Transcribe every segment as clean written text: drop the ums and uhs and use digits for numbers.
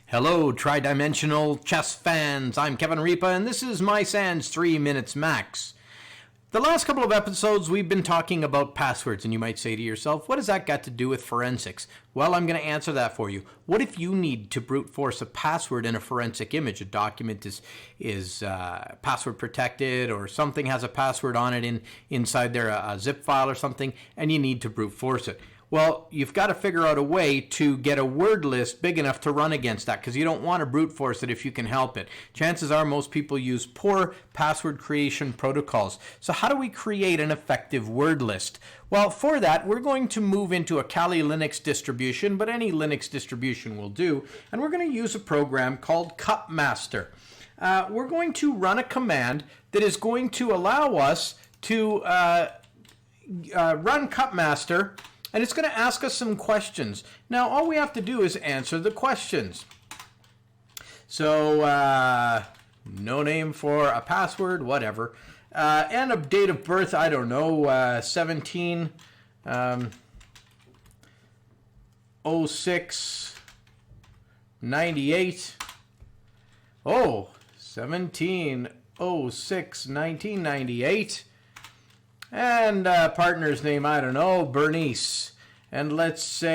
Hello, tridimensional chess fans. I'm Kevin Ripa, and this is my Sans 3 Minutes Max. The last couple of episodes, we've been talking about passwords, and you might say to yourself, what has that got to do with forensics? Well, I'm going to answer that for you. What if you need to brute force a password in a forensic image? A document is password protected, or something has a password on it inside there, a zip file or something, and you need to brute force it. Well, you've got to figure out a way to get a word list big enough to run against that, because you don't want to brute force it if you can help it. Chances are most people use poor password creation protocols. So how do we create an effective word list? Well, for that, we're going to move into a Kali Linux distribution, but any Linux distribution will do, and we're going to use a program called Cupmaster. We're going to run a command that is going to allow us to run Cupmaster, and it's going to ask us some questions. Now, all we have to do is answer the questions. So, no name for a password, whatever. And a date of birth, I don't know, 17, 06, 98. Oh, 17, 06, 1998. And partner's name, I don't know, Bernice. And let's say,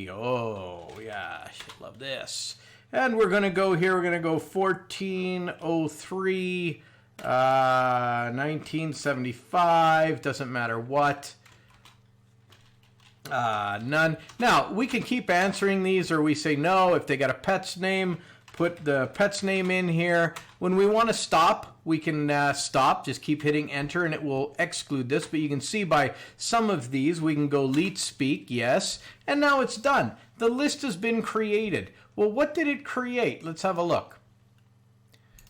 oh yeah, I should love this. And we're going to go here, we're going to go 1403, 1975, doesn't matter what. None. Now, we can keep answering these, or we say no. If they got a pet's name, put the pet's name in here. When we want to stop, we can stop. Just keep hitting enter and it will exclude this. But you can see by some of these, we can go leet speak, yes. And now it's done. The list has been created. Well, what did it create? Let's have a look.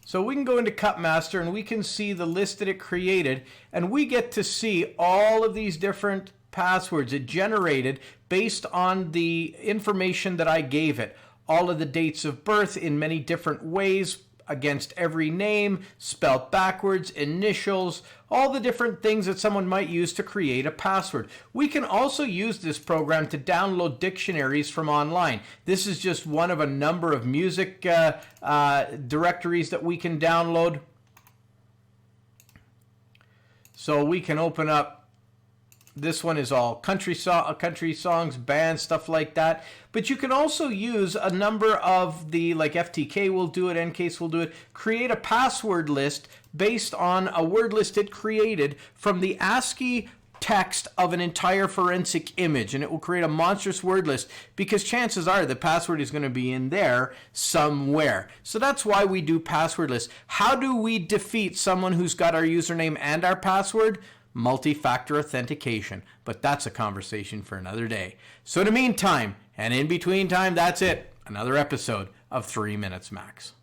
So we can go into Cupmaster and we can see the list that it created. And we get to see all of these different passwords it generated based on the information that I gave it. All of the dates of birth in many different ways against every name, spelled backwards, initials, all the different things that someone might use to create a password. We can also use this program to download dictionaries from online. This is just one of a number of music directories that we can download. So we can open up. This one is all country songs, bands, stuff like that. But you can also use a number of the, like FTK will do it, Ncase will do it, create a password list based on a word list it created from the ASCII text of an entire forensic image. And it will create a monstrous word list because chances are the password is going to be in there somewhere. So that's why we do password lists. How do we defeat someone who's got our username and our password? Multi-factor authentication, but that's a conversation for another day. So in the meantime, and in between time, that's it. Another episode of 3 Minutes Max.